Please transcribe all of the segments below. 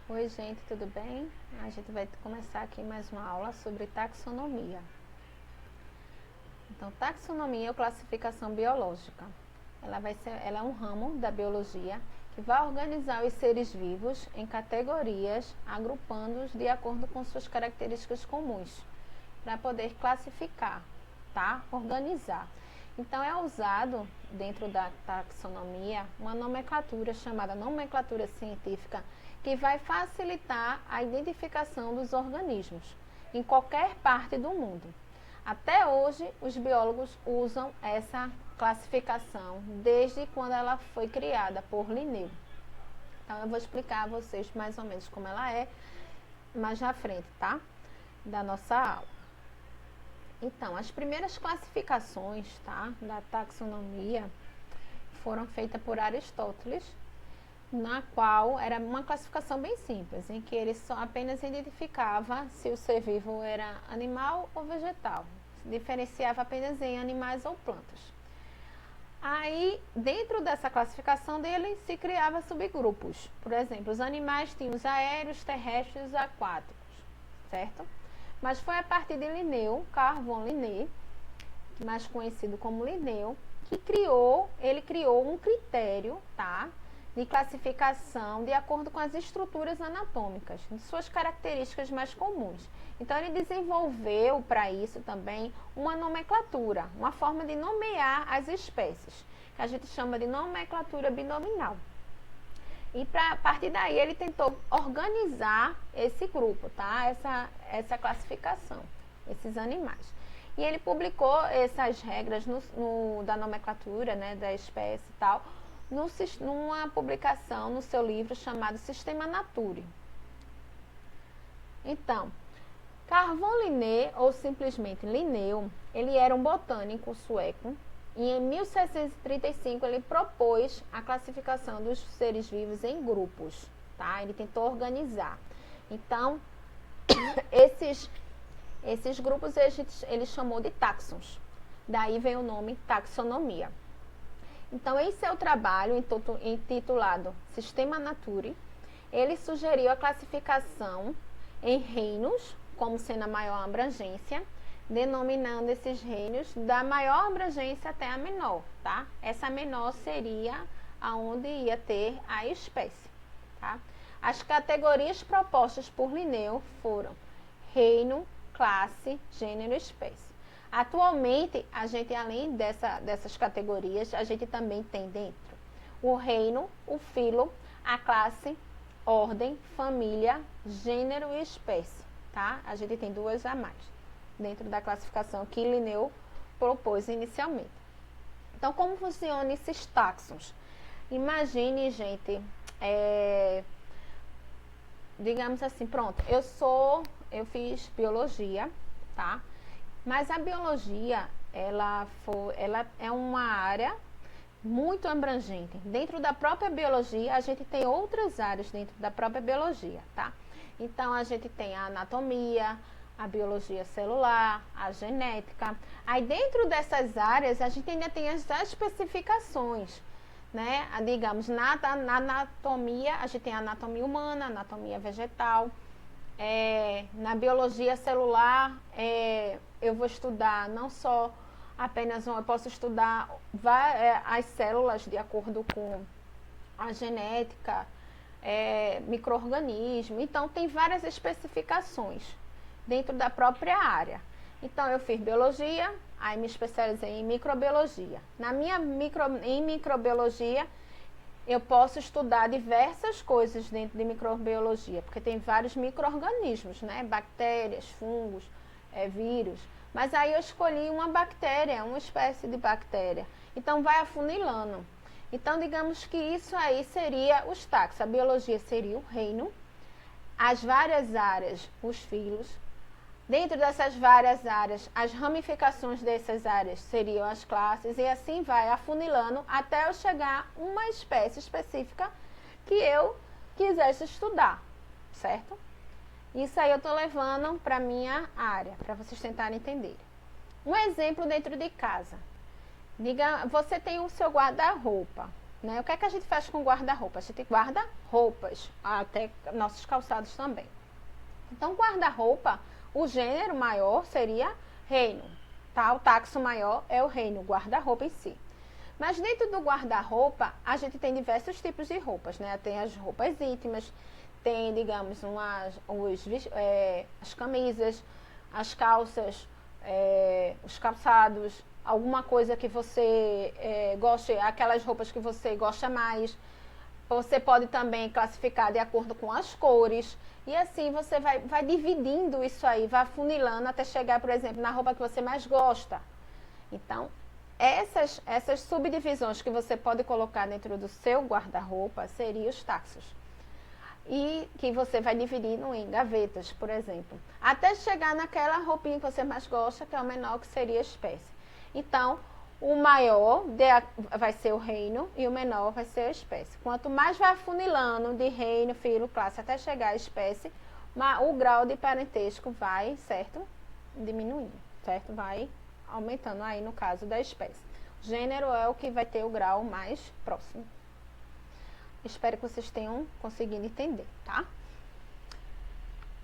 Oi, gente, tudo bem? A gente vai começar aqui mais uma aula sobre taxonomia. Então, taxonomia ou classificação biológica. Ela é um ramo da biologia que vai organizar os seres vivos em categorias, agrupando-os de acordo com suas características comuns, para poder classificar, tá? Organizar. Então, é usado dentro da taxonomia uma nomenclatura chamada nomenclatura científica, que vai facilitar a identificação dos organismos em qualquer parte do mundo. Até hoje, os biólogos usam essa classificação desde quando ela foi criada por Linneu. Então, eu vou explicar a vocês mais ou menos como ela é mais na frente, tá? Da nossa aula. Então, as primeiras classificações, tá, da taxonomia foram feitas por Aristóteles, na qual era uma classificação bem simples, em que ele só apenas identificava se o ser vivo era animal ou vegetal. Se diferenciava apenas em animais ou plantas. Aí, dentro dessa classificação dele, se criava subgrupos. Por exemplo, os animais tinham os aéreos, terrestres e os aquáticos, certo? Mas foi a partir de Linneu, Carl von Linné, mais conhecido como Linneu, que ele criou um critério, tá, de classificação de acordo com as estruturas anatômicas, de suas características mais comuns. Então, ele desenvolveu para isso também uma nomenclatura, uma forma de nomear as espécies, que a gente chama de nomenclatura binominal. E a partir daí ele tentou organizar esse grupo, tá? Essa classificação, esses animais. E ele publicou essas regras da nomenclatura, né, da espécie e tal, numa publicação no seu livro chamado Sistema Naturae. Então, Carl von Linné, ou simplesmente Linneu, ele era um botânico sueco, e em 1735 ele propôs a classificação dos seres vivos em grupos, tá? Ele tentou organizar. Então, esses grupos ele chamou de táxons. Daí vem o nome taxonomia. Então, em seu trabalho intitulado Sistema Naturae, ele sugeriu a classificação em reinos, como sendo a maior abrangência, denominando esses reinos da maior abrangência até a menor, tá? Essa menor seria aonde ia ter a espécie, tá? As categorias propostas por Linneu foram reino, classe, gênero e espécie. Atualmente, a gente, além dessas categorias, a gente também tem dentro o reino, o filo, a classe, ordem, família, gênero e espécie, tá? A gente tem duas a mais dentro da classificação que Linneu propôs inicialmente. Então, como funcionam esses táxons? Imagine, gente, digamos assim, pronto, eu fiz biologia, tá? Mas a biologia, ela é uma área muito abrangente. Dentro da própria biologia, a gente tem outras áreas dentro da própria biologia, tá? Então, a gente tem a anatomia, a biologia celular, a genética. Aí, dentro dessas áreas, a gente ainda tem as especificações, né? Digamos, na anatomia, a gente tem a anatomia humana, a anatomia vegetal. Na biologia celular, eu vou estudar não só apenas eu posso estudar as células de acordo com a genética, micro-organismo. Então, tem várias especificações dentro da própria área. Então, eu fiz biologia, aí me especializei em microbiologia. Em microbiologia, eu posso estudar diversas coisas dentro de microbiologia, porque tem vários micro-organismos, né? Bactérias, fungos, vírus. Mas aí eu escolhi uma bactéria, uma espécie de bactéria. Então, vai afunilando. Então, digamos que isso aí seria os táxons. A biologia seria o reino, as várias áreas, os filos. Dentro dessas várias áreas, as ramificações dessas áreas seriam as classes, e assim vai afunilando até eu chegar a uma espécie específica que eu quisesse estudar, certo? Isso aí eu estou levando para a minha área, para vocês tentarem entender. Um exemplo dentro de casa. Diga, você tem o seu guarda-roupa, né? O que é que a gente faz com guarda-roupa? A gente guarda roupas, até nossos calçados também. Então, guarda-roupa, o gênero maior seria reino, tá? O taxo maior é o reino, guarda-roupa em si. Mas dentro do guarda-roupa, a gente tem diversos tipos de roupas, né? Tem as roupas íntimas, tem, digamos, as camisas, as calças, os calçados, alguma coisa que você goste, aquelas roupas que você gosta mais. Você pode também classificar de acordo com as cores. E assim você vai dividindo isso aí, vai afunilando até chegar, por exemplo, na roupa que você mais gosta. Então, essas subdivisões que você pode colocar dentro do seu guarda-roupa seriam os taxos. E que você vai dividindo em gavetas, por exemplo. Até chegar naquela roupinha que você mais gosta, que é o menor, que seria a espécie. Então, o maior vai ser o reino e o menor vai ser a espécie. Quanto mais vai afunilando de reino, filo, classe, até chegar à espécie, o grau de parentesco vai, certo? Diminuindo, certo? Vai aumentando aí no caso da espécie. O gênero é o que vai ter o grau mais próximo. Espero que vocês tenham conseguido entender, tá?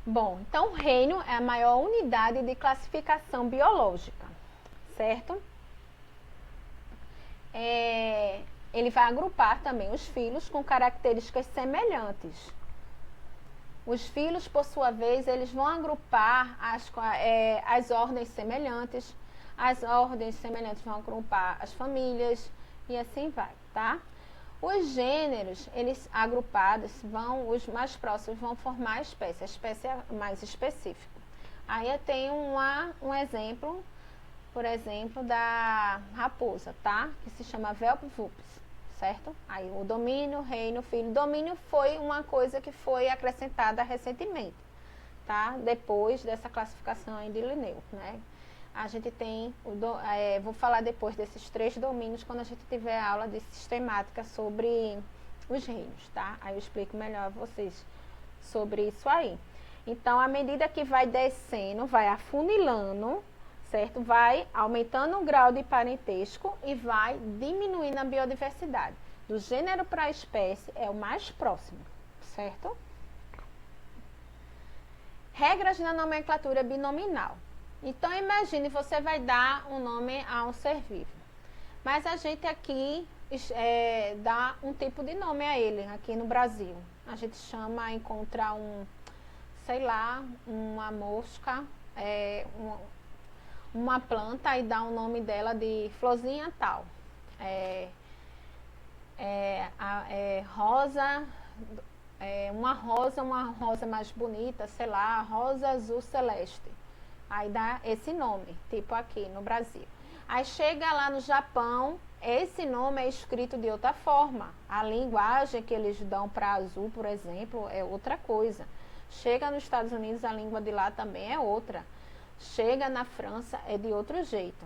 Bom, então o reino é a maior unidade de classificação biológica, certo? Ele vai agrupar também os filos com características semelhantes. Os filos, por sua vez, eles vão agrupar as ordens semelhantes. As ordens semelhantes vão agrupar as famílias e assim vai, tá? Os gêneros, eles agrupados, os mais próximos vão formar a espécie é mais específica. Aí eu tenho um exemplo, por exemplo, da raposa, tá? Que se chama Velpvupes, certo? Aí o domínio, reino, filho. Domínio foi uma coisa que foi acrescentada recentemente, tá? Depois dessa classificação aí de Linneu, né? A gente tem, vou falar depois desses 3 domínios quando a gente tiver aula de sistemática sobre os reinos, tá? Aí eu explico melhor a vocês sobre isso aí. Então, à medida que vai descendo, vai afunilando, certo? Vai aumentando o grau de parentesco e vai diminuindo a biodiversidade. Do gênero para a espécie é o mais próximo, certo? Regras da nomenclatura binominal. Então, imagine, você vai dar um nome a um ser vivo. Mas a gente aqui dá um tipo de nome a ele, aqui no Brasil. A gente encontrar sei lá, uma mosca, uma planta e dá o nome dela de florzinha tal. Rosa, uma rosa mais bonita, sei lá, rosa azul celeste. Aí dá esse nome, tipo aqui no Brasil. Aí chega lá no Japão, esse nome é escrito de outra forma. A linguagem que eles dão para azul, por exemplo, é outra coisa. Chega nos Estados Unidos, a língua de lá também é outra. Chega na França, é de outro jeito.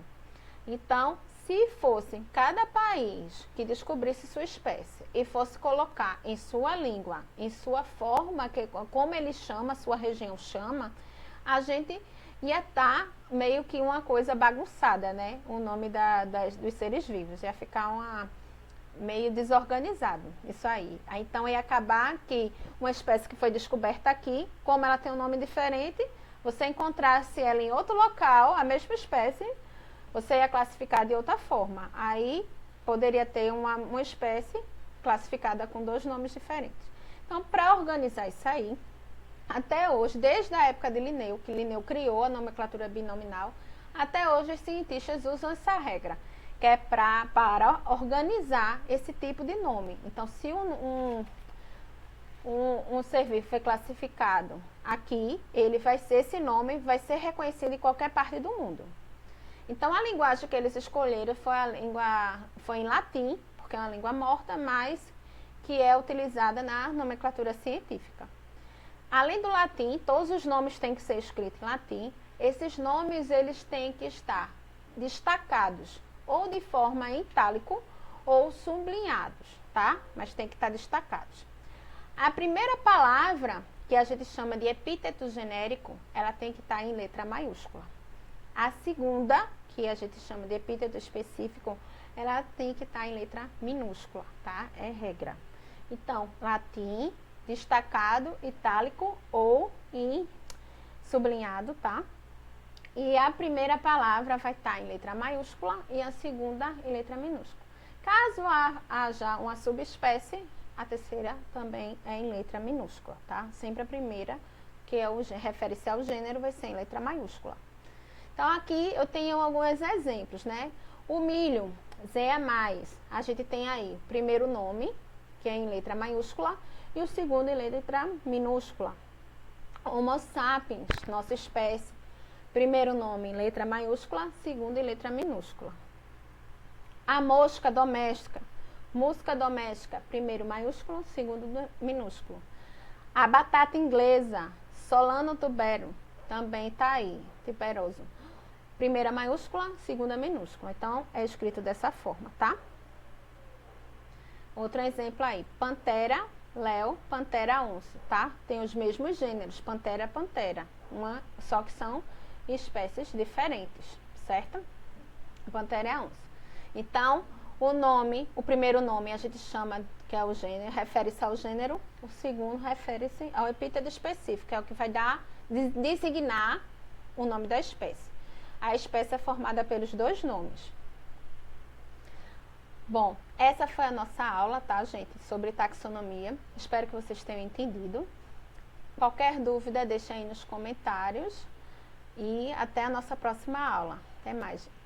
Então, se fosse cada país que descobrisse sua espécie e fosse colocar em sua língua, em sua forma, como ele chama, sua região chama, a gente ia estar meio que uma coisa bagunçada, né? O nome dos seres vivos. Ia ficar meio desorganizado, isso aí. Então, ia acabar que uma espécie que foi descoberta aqui, como ela tem um nome diferente, você encontrasse ela em outro local, a mesma espécie, você ia classificar de outra forma. Aí, poderia ter uma espécie classificada com 2 nomes diferentes. Então, para organizar isso aí, até hoje, desde a época de Linneu, que Linneu criou a nomenclatura binominal, até hoje os cientistas usam essa regra, que é para organizar esse tipo de nome. Então, se um ser vivo foi classificado aqui, esse nome vai ser reconhecido em qualquer parte do mundo. Então, a linguagem que eles escolheram foi em latim, porque é uma língua morta, mas que é utilizada na nomenclatura científica. Além do latim, todos os nomes têm que ser escritos em latim. Esses nomes, eles têm que estar destacados, ou de forma em itálico, ou sublinhados, tá? Mas tem que estar destacados. A primeira palavra, que a gente chama de epíteto genérico, ela tem que estar em letra maiúscula. A segunda, que a gente chama de epíteto específico, ela tem que estar em letra minúscula, tá? É regra. Então, latim, destacado, itálico ou em sublinhado, tá? E a primeira palavra vai estar em letra maiúscula e a segunda em letra minúscula. Caso haja uma subespécie, a terceira também é em letra minúscula, tá? Sempre a primeira, que refere-se ao gênero, vai ser em letra maiúscula. Então, aqui eu tenho alguns exemplos, né? O milho, Zé mais, a gente tem aí o primeiro nome, que é em letra maiúscula, e o segundo em letra minúscula. Homo sapiens, nossa espécie, primeiro nome em letra maiúscula, segundo em letra minúscula. A mosca doméstica, musca doméstica, primeiro maiúsculo, segundo minúsculo. A batata inglesa, Solano tubero, também está aí, tuberoso. Primeira maiúscula, segunda minúscula. Então, é escrito dessa forma, tá? Outro exemplo aí, pantera, léo, pantera onça, tá? Tem os mesmos gêneros, pantera, pantera, só que são espécies diferentes, certo? Pantera é onça. Então, o primeiro nome a gente chama, que é o gênero, refere-se ao gênero, o segundo refere-se ao epíteto específico, que é o que vai designar o nome da espécie. A espécie é formada pelos dois nomes. Bom, essa foi a nossa aula, tá, gente, sobre taxonomia. Espero que vocês tenham entendido. Qualquer dúvida, deixa aí nos comentários. E até a nossa próxima aula. Até mais, gente.